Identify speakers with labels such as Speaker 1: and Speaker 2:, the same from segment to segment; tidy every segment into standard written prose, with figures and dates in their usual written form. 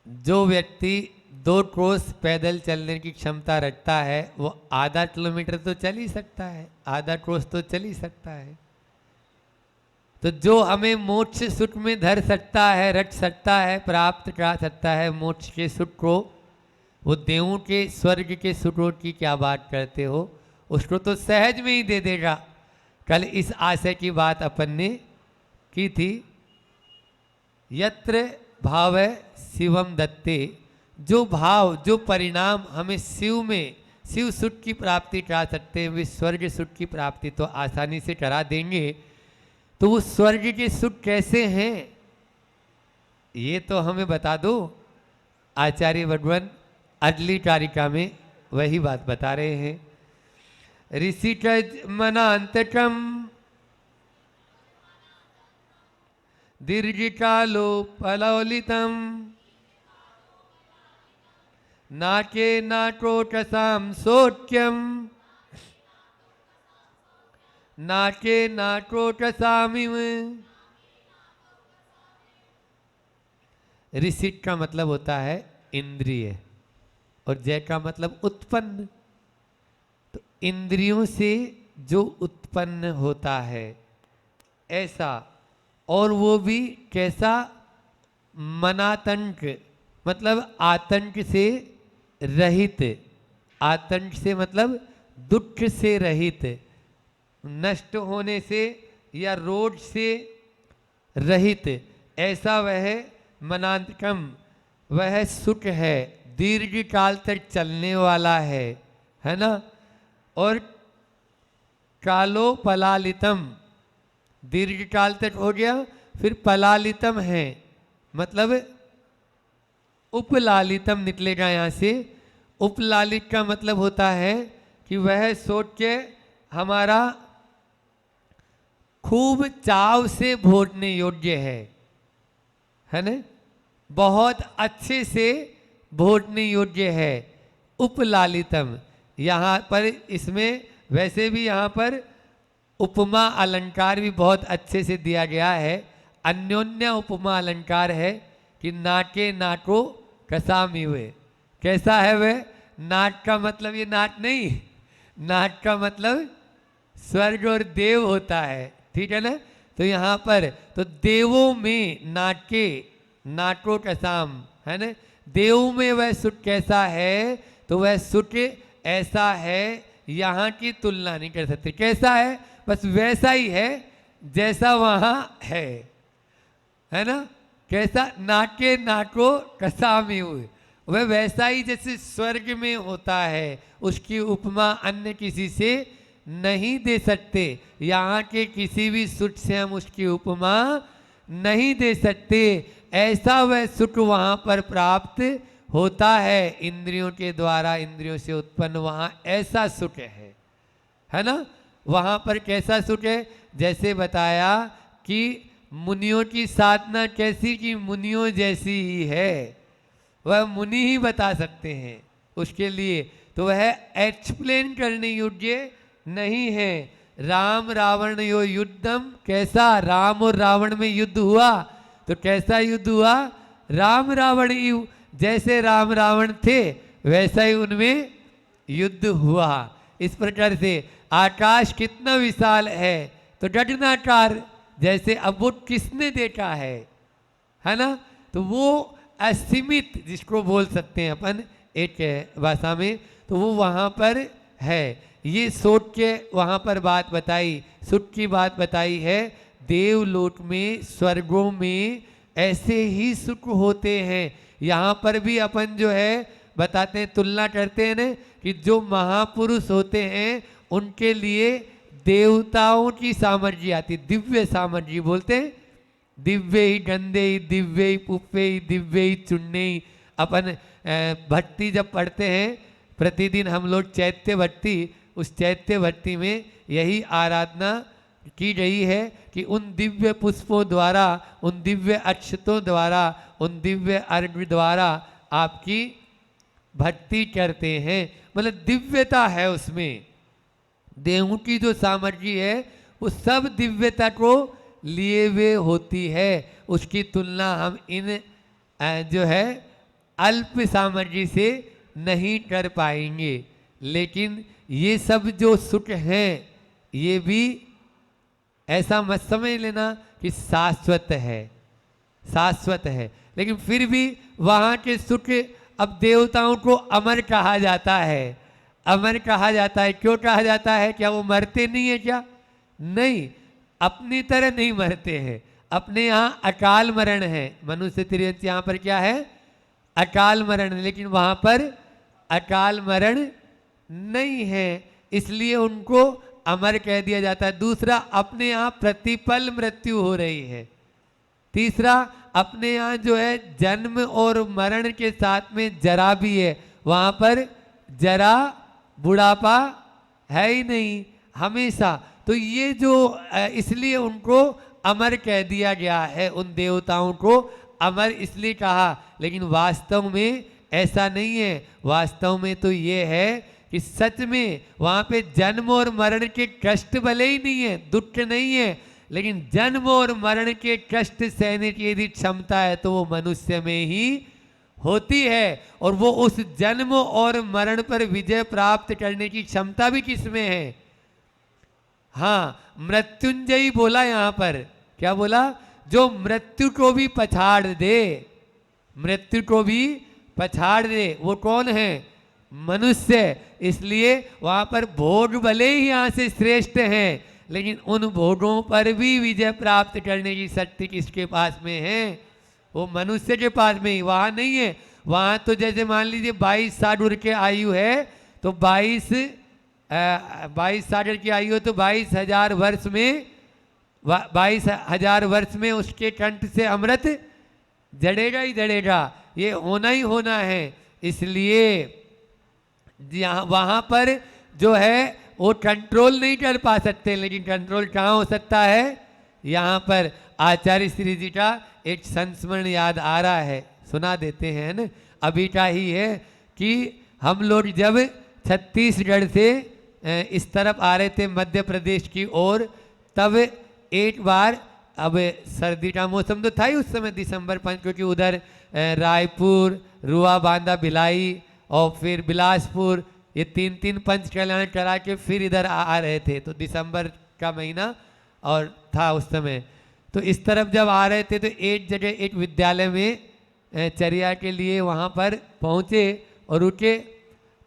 Speaker 1: जो व्यक्ति 2 कोस पैदल चलने की क्षमता रखता है वो आधा किलोमीटर तो चल ही सकता है, आधा कोस तो चल ही सकता है। तो जो हमें मोक्ष सुख में धर सकता है, रख सकता है, प्राप्त करा सकता है मोक्ष के सुख को, वो देवों के स्वर्ग के सुखों की क्या बात करते हो, उसको तो सहज में ही दे देगा। कल इस आशय की बात अपन ने की थी, यत्र भाव शिवम दत्ते, जो भाव जो परिणाम हमें शिव में शिव सुख की प्राप्ति करा सकते हैं, वे स्वर्ग सुख की प्राप्ति तो आसानी से करा देंगे। तो वो स्वर्ग के सुख कैसे हैं ये तो हमें बता दो। आचार्य भगवान अगली कारिका में वही बात बता रहे हैं। ऋषिकज मनांतकम दीर्घकालो फलौलितम नाके नाटोटसाम सोच्यम नाके नाटोटसामिव। ऋषिक का मतलब होता है इंद्रिय और जय का मतलब उत्पन्न। तो इंद्रियों से जो उत्पन्न होता है ऐसा, और वो भी कैसा, मनातंक मतलब आतंक से रहित, आतंक से मतलब दुख से रहित, नष्ट होने से या रोग से रहित, ऐसा वह मनांतकम वह सुख है, दीर्घ काल तक चलने वाला है ना। और कालो पलालितम, दीर्घ काल तक हो गया, फिर पलालितम है मतलब उपलालितम निकलेगा यहाँ से। उपलालित का मतलब होता है कि वह सोच के हमारा खूब चाव से भोजने योग्य है ना, बहुत अच्छे से भोजने योग्य है। उपलालितम यहाँ पर, इसमें वैसे भी यहाँ पर उपमा अलंकार भी बहुत अच्छे से दिया गया है। अन्योन्य उपमा अलंकार है कि नाके नाको कसामी हुए, कैसा है वह। नाट का मतलब ये नाट नहीं, नाट का मतलब स्वर्ग और देव होता है, ठीक है ना। तो यहाँ पर तो देवों में नाके नाटो कसाम है ना, देव में वह सुख कैसा है, तो वह सुख ऐसा है यहाँ की तुलना नहीं कर सकते। कैसा है, बस वैसा ही है जैसा वहाँ है ना। कैसा, नाके नाको कसामी हुए, वह वैसा ही जैसे स्वर्ग में होता है, उसकी उपमा अन्य किसी से नहीं दे सकते। यहाँ के किसी भी सुख से हम उसकी उपमा नहीं दे सकते। ऐसा वह सुख वहाँ पर प्राप्त होता है इंद्रियों के द्वारा, इंद्रियों से उत्पन्न वहाँ ऐसा सुख है ना। वहाँ पर कैसा सुख है, जैसे बताया कि मुनियों की साधना कैसी, कि मुनियों जैसी ही है, वह मुनि ही बता सकते हैं उसके लिए, तो वह एक्सप्लेन करने योग्य नहीं है। राम रावण यो युद्धम, कैसा, राम और रावण में युद्ध हुआ, तो कैसा युद्ध हुआ, राम रावण यु, जैसे राम रावण थे वैसा ही उनमें युद्ध हुआ। इस प्रकार से आकाश कितना विशाल है, तो गगनाकार, जैसे अब वो किसने देखा है ना। तो वो असीमित जिसको बोल सकते हैं अपन एक भाषा में, तो वो वहाँ पर है। ये सोच के वहाँ पर बात बताई, सुख की बात बताई है। देवलोक में, स्वर्गों में ऐसे ही सुख होते हैं। यहाँ पर भी अपन जो है बताते हैं, तुलना करते हैं ना, कि जो महापुरुष होते हैं उनके लिए देवताओं की सामर्थ्य आती, दिव्य सामर्थ्य बोलते हैं। दिव्य ही गंदे ही, दिव्य ही पुप्पे ही, दिव्य ही चुन्ने ही। अपन भक्ति जब पढ़ते हैं प्रतिदिन हम लोग चैत्य भक्ति, उस चैत्य भक्ति में यही आराधना की गई है कि उन दिव्य पुष्पों द्वारा, उन दिव्य अक्षतों द्वारा, उन दिव्य अर्घ्य द्वारा आपकी भक्ति करते हैं। मतलब दिव्यता है उसमें, देवों की जो सामर्थ्य है वो सब दिव्यता को लिए हुए होती है। उसकी तुलना हम इन जो है अल्प सामर्थ्य से नहीं कर पाएंगे। लेकिन ये सब जो सुख हैं ये भी ऐसा मत समझ लेना कि शाश्वत है, शाश्वत है। लेकिन फिर भी वहाँ के सुख, अब देवताओं को अमर कहा जाता है। अमर कहा जाता है, क्यों कहा जाता है? क्या वो मरते नहीं है क्या? नहीं, अपनी तरह नहीं मरते हैं। अपने यहाँ अकाल मरण है। मनुष्य त्रिवंश यहाँ पर क्या है? अकाल मरण। लेकिन वहाँ पर अकाल मरण नहीं है, इसलिए उनको अमर कह दिया जाता है। दूसरा, अपने यहाँ प्रतिपल मृत्यु हो रही है। तीसरा, अपने यहाँ जो है जन्म और मरण के साथ में जरा भी है। वहाँ पर जरा बुढ़ापा है ही नहीं, हमेशा। तो ये जो इसलिए उनको अमर कह दिया गया है, उन देवताओं को अमर इसलिए कहा। लेकिन वास्तव में ऐसा नहीं है। वास्तव में तो ये है कि सच में वहाँ पे जन्म और मरण के कष्ट भले ही नहीं है, दुख नहीं है, लेकिन जन्म और मरण के कष्ट सहने की यदि क्षमता है तो वो मनुष्य में ही होती है। और वो उस जन्म और मरण पर विजय प्राप्त करने की क्षमता भी किसमें है? हाँ, मृत्युंजयी बोला यहाँ पर। क्या बोला? जो मृत्यु को भी पछाड़ दे, मृत्यु को भी पछाड़ दे, वो कौन है? मनुष्य। इसलिए वहाँ पर भोग भले ही यहाँ से श्रेष्ठ हैं, लेकिन उन भोगों पर भी विजय प्राप्त करने की शक्ति किसके पास में है? वो मनुष्य के पास में ही, वहाँ नहीं है। वहाँ तो जैसे मान लीजिए 22 साल के आयु है तो 22 साल की आयु है तो 22,000 वर्ष में 22,000 वर्ष में उसके कंठ से अमृत जड़ेगा ही जड़ेगा। ये होना ही होना है। इसलिए यहाँ वहाँ पर जो है वो कंट्रोल नहीं कर पा सकते, लेकिन कंट्रोल कहाँ हो सकता है? यहाँ पर आचार्य श्री जी का एक संस्मरण याद आ रहा है, सुना देते हैं ना। अभी का ही है कि हम लोग जब छत्तीसगढ़ से इस तरफ आ रहे थे मध्य प्रदेश की ओर, तब एक बार, अब सर्दी का मौसम तो था ही उस समय, दिसंबर 5, क्योंकि उधर रायपुर, रुआ बांदा, भिलाई और फिर बिलासपुर, ये 3 पंच कल्याण करा के फिर इधर आ रहे थे। तो दिसंबर का महीना और था उस समय। तो इस तरफ जब आ रहे थे तो एक जगह एक विद्यालय में चर्या के लिए वहाँ पर पहुँचे और रुके।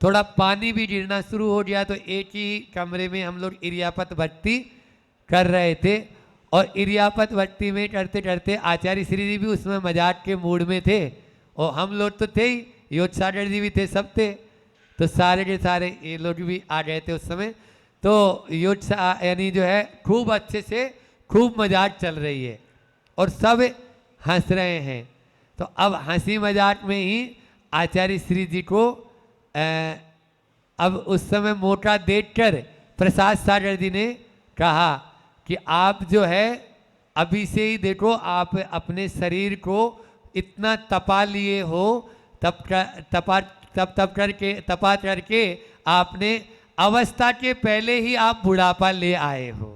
Speaker 1: थोड़ा पानी भी गिरना शुरू हो गया तो एक ही कमरे में हम लोग इरियापत भक्ति कर रहे थे। और इरियापत भक्ति में करते करते आचार्य श्री जी भी उसमें मजाक के मूड में थे और हम लोग तो थे ही, योज सागर जी भी थे, सब थे। तो सारे के सारे ये लोग भी आ गए थे उस समय। तो योज यानी जो है खूब अच्छे से खूब मजाक चल रही है और सब हंस रहे हैं। तो अब हंसी मजाक में ही आचार्य श्री जी को अब उस समय मौका देखकर प्रसाद सागर जी ने कहा कि आप जो है अभी से ही देखो, आप अपने शरीर को इतना तपा लिए हो, तप करके आपने अवस्था के पहले ही आप बुढ़ापा ले आए हो।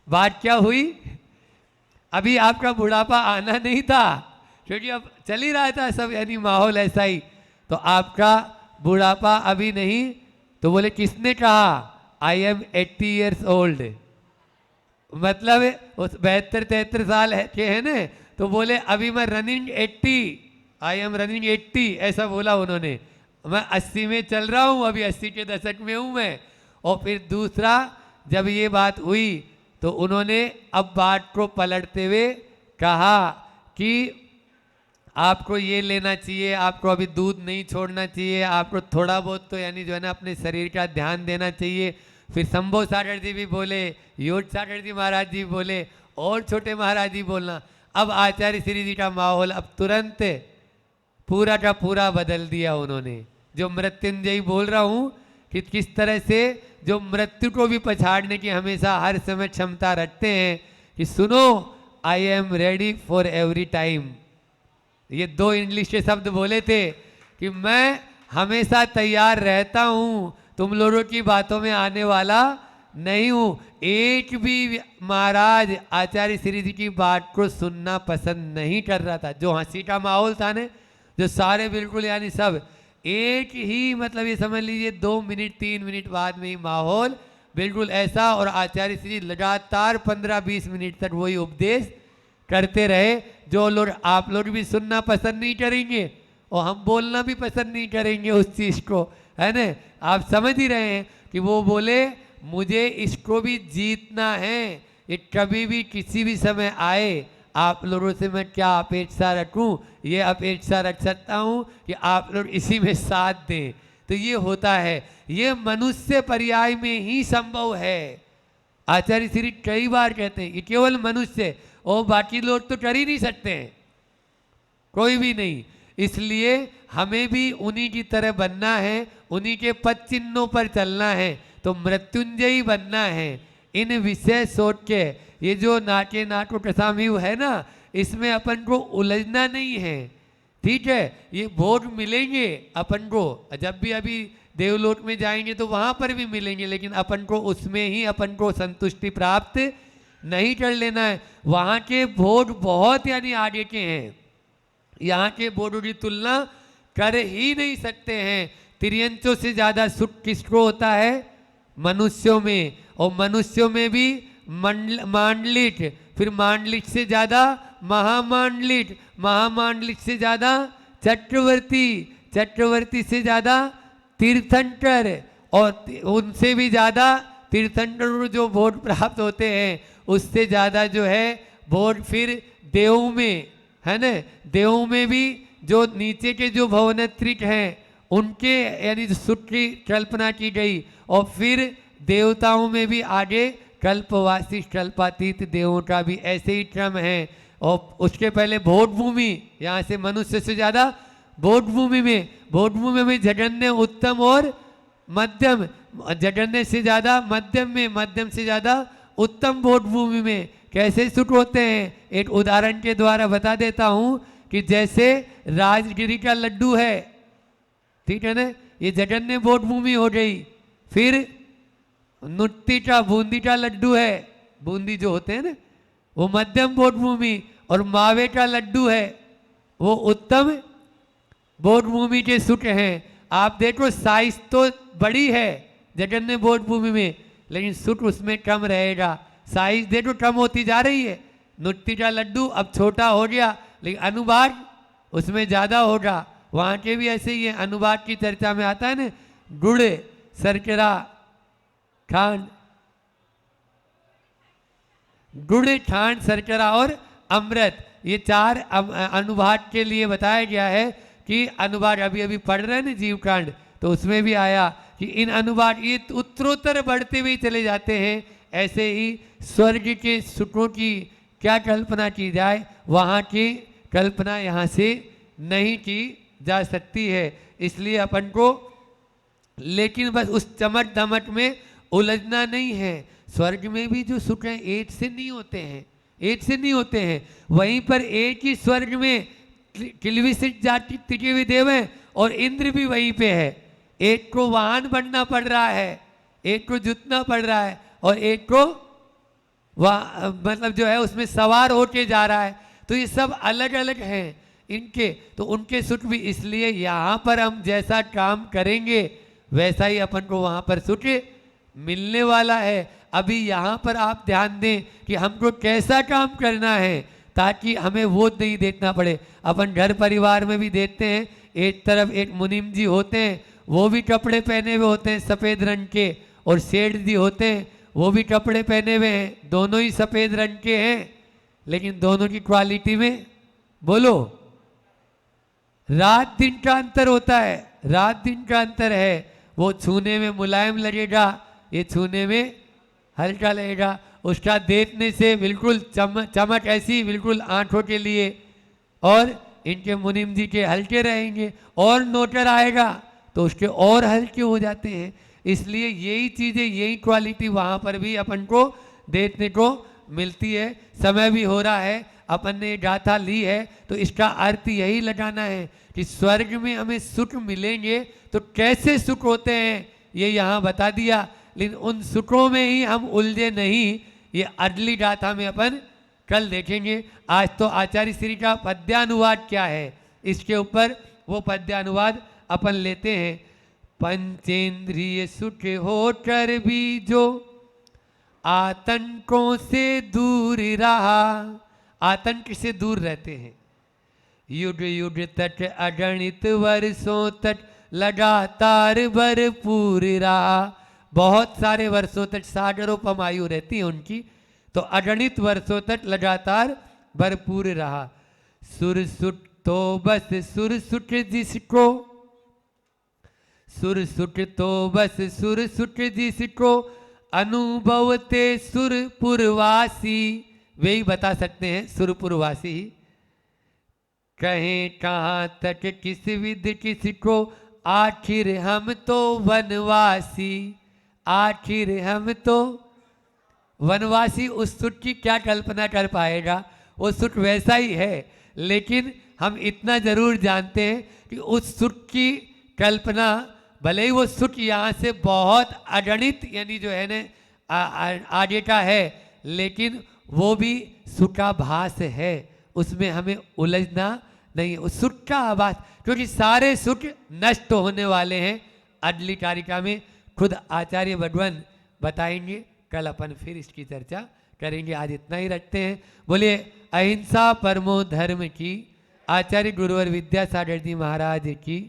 Speaker 1: बात क्या हुई? अभी आपका बुढ़ापा आना नहीं था, क्योंकि अब चल ही रहा था सब, यानी माहौल ऐसा ही। तो आपका बुढ़ापा अभी नहीं। तो बोले किसने कहा? I am 80 years old। मतलब उस 72-73 साल के है ना। तो बोले अभी मैं रनिंग 80, आई एम रनिंग 80, ऐसा बोला उन्होंने। मैं 80 में चल रहा हूँ, अभी 80 के दशक में हूँ मैं। और फिर दूसरा, जब ये बात हुई तो उन्होंने अब बात को पलटते हुए कहा कि आपको ये लेना चाहिए, आपको अभी दूध नहीं छोड़ना चाहिए, आपको थोड़ा बहुत तो यानी जो है ना अपने शरीर का ध्यान देना चाहिए। फिर शंभो सागर जी भी बोले, योज सागर जी महाराज जी बोले और छोटे महाराज जी बोलना। अब आचार्य श्री जी का माहौल अब तुरंत पूरा का पूरा बदल दिया उन्होंने। जो मृत्युंजयी बोल रहा हूँ कि किस तरह से जो मृत्यु को भी पछाड़ने की हमेशा हर समय क्षमता रखते हैं कि सुनो, I am ready for every time. ये 2 इंग्लिश के शब्द बोले थे कि मैं हमेशा तैयार रहता हूँ, तुम लोगों की बातों में आने वाला नहीं हूँ। एक भी महाराज आचार्य श्री जी की बात को सुनना पसंद नहीं कर रहा था। जो हंसी का माहौल था ने, जो सारे बिल्कुल यानी सब एक ही, मतलब ये समझ लीजिए 2 मिनट 3 मिनट बाद में ही माहौल बिल्कुल ऐसा, और आचार्य श्री लगातार 15-20 मिनट तक वही उपदेश करते रहे, जो लोग आप लोग भी सुनना पसंद नहीं करेंगे और हम बोलना भी पसंद नहीं करेंगे उस चीज़ को, है ना। आप समझ ही रहे हैं कि वो बोले मुझे इसको भी जीतना है, ये कभी भी किसी भी समय आए, आप लोगों से मैं क्या अपेक्षा रखूं, ये अपेक्षा रख सकता हूं कि आप लोग इसी में साथ दें। तो ये होता है, ये मनुष्य पर्याय में ही संभव है। आचार्य श्री कई बार कहते हैं ये केवल मनुष्य, और बाकी लोग तो कर ही नहीं सकते हैं, कोई भी नहीं। इसलिए हमें भी उन्हीं की तरह बनना है, उन्हीं के पद चिन्हों पर चलना है, तो मृत्युंजयी बनना है। इन विषय सोच के ये जो नाट्य नाटो प्रसाम्यू है ना, इसमें अपन को उलझना नहीं है, ठीक है। ये भोग मिलेंगे अपन को, जब भी अभी देवलोक में जाएंगे तो वहां पर भी मिलेंगे, लेकिन अपन को उसमें ही अपन को संतुष्टि प्राप्त नहीं कर लेना है। वहां के भोग बहुत यानी आगे के हैं, यहाँ के भोगों की तुलना कर ही नहीं सकते हैं। तिर्यंचों से ज्यादा सुख किसको होता है? मनुष्यों में, और मनुष्यों में भी मांडलिक, फिर मांडलिक से ज्यादा महामांडलिक, महामांडलिक से ज्यादा चक्रवर्ती, चक्रवर्ती से ज्यादा तीर्थंकर, और उनसे भी ज्यादा तीर्थंकर जो भोग प्राप्त होते हैं उससे ज्यादा जो है भोग फिर देवों में, है ना। देवों में भी जो नीचे के जो भवनत्रिक हैं उनके यानी सुख की कल्पना की गई, और फिर देवताओं में भी आगे कल्पवासी कल्पातीत देवों का भी ऐसे ही क्रम है। और उसके पहले भोग भूमि, यहाँ से मनुष्य से ज्यादा भोग भूमि में, भोग भूमि में जगन्य उत्तम और मध्यम, जगन्य से ज्यादा मध्यम में, मध्यम से ज्यादा उत्तम भोग भूमि में कैसे सुख होते हैं। एक उदाहरण के द्वारा बता देता हूं कि जैसे राजगिरी का लड्डू है, ठीक है ना, ये जगन्य भोग भूमि हो गई। फिर नुट्टी का बूंदी का लड्डू है, बूंदी जो होते हैं ना वो मध्यम भोग भूमि, और मावे का लड्डू है वो उत्तम भोग भूमि के सुख हैं। आप देखो साइज तो बड़ी है जगन्य भोग भूमि में, लेकिन सुख उसमें कम रहेगा। साइज देखो कम होती जा रही है, नुट्टी का लड्डू अब छोटा हो गया, लेकिन अनुवाद उसमें ज्यादा होगा। वहाँ के भी ऐसे ही है, अनुवाद की चर्चा में आता है ना, गुड़, शर्करा, खांड, गुड़, खांड, शर्करा और अमृत, ये 4 अनुवाद के लिए बताया गया है कि अनुवाद अभी अभी पढ़ रहे हैं ना जीवकांड, तो उसमें भी आया कि इन अनुवाद ये उत्तरोत्तर बढ़ते हुए चले जाते हैं। ऐसे ही स्वर्ग के सुखों की क्या कल्पना की जाए, वहाँ की कल्पना यहाँ से नहीं की जा सकती है। इसलिए अपन को लेकिन बस उस चमक दमक में उलझना नहीं है। स्वर्ग में भी जो सुख हैं एक से नहीं होते हैं, एक से नहीं होते हैं। वहीं पर एक ही स्वर्ग में किलविसित जाति टिके हुए देव हैं और इंद्र भी वहीं पे है। एक को वाहन बनना पड़ रहा है, एक को जुतना पड़ रहा है, और एक को मतलब जो है उसमें सवार होके जा रहा है। तो ये सब अलग अलग हैं इनके, तो उनके सुख भी। इसलिए यहाँ पर हम जैसा काम करेंगे वैसा ही अपन को वहाँ पर सुख मिलने वाला है। अभी यहाँ पर आप ध्यान दें कि हमको कैसा काम करना है ताकि हमें वो नहीं देखना पड़े। अपन घर परिवार में भी देखते हैं, एक तरफ एक मुनीम जी होते हैं, वो भी कपड़े पहने हुए होते हैं सफ़ेद रंग के, और सेठ जी होते हैं वो भी कपड़े पहने हुए हैं, दोनों ही सफ़ेद रंग के हैं, लेकिन दोनों की क्वालिटी में बोलो रात दिन का अंतर होता है, रात दिन का अंतर है। वो छूने में मुलायम लगेगा, ये छूने में हल्का लगेगा। उसका देखने से बिल्कुल चमक ऐसी बिल्कुल आंखों के लिए, और इनके मुनीम जी के हल्के रहेंगे, और नोटर आएगा तो उसके और हल्के हो जाते हैं। इसलिए यही चीज़ें, यही क्वालिटी वहाँ पर भी अपन को देखने को मिलती है। समय भी हो रहा है, अपन ने गाथा ली है, तो इसका अर्थ यही लगाना है कि स्वर्ग में हमें सुख मिलेंगे तो कैसे सुख होते हैं ये यहाँ बता दिया। लेकिन उन सुखों में ही हम उलझे नहीं, ये अगली गाथा में अपन कल देखेंगे। आज तो आचार्य श्री का पद्यानुवाद क्या है इसके ऊपर वो पद्यानुवाद अपन लेते हैं। पंचेंद्रिय सुख हो चर्बी जो आतंकों से दूर रहा, आतंक से दूर रहते हैं। युग युग तट अगणित वर्षों तक लगातार भरपूर रहा, बहुत सारे वर्षों तक सागरोपम आयु रहती है उनकी, तो अगणित वर्षों तक लगातार भरपूर रहा। सुरसुट तो बस सुरसुट जिसको, सुरसुट तो बस सुरसुट जिसको अनुभवते सुरपुरवासी, वे ही बता सकते हैं सुरपुरवासी। कहें कहाँ तक किस विध किसको, आखिर हम तो वनवासी, आखिर हम तो वनवासी। उस सुख की क्या कल्पना कर पाएगा, वो सुख वैसा ही है, लेकिन हम इतना जरूर जानते हैं कि उस सुख की कल्पना, भले ही वो सुख यहाँ से बहुत अगणित यानी जो है ना आगे का है, लेकिन वो भी सुखाभास है, उसमें हमें उलझना नहीं है। उस सुख का आभास, क्योंकि सारे सुख नष्ट होने वाले हैं। अगली कारिका में खुद आचार्य भगवान बताएंगे, कल अपन फिर इसकी चर्चा करेंगे। आज इतना ही रखते हैं। बोलिए अहिंसा परमो धर्म की, आचार्य गुरुवर विद्यासागर जी महाराज की।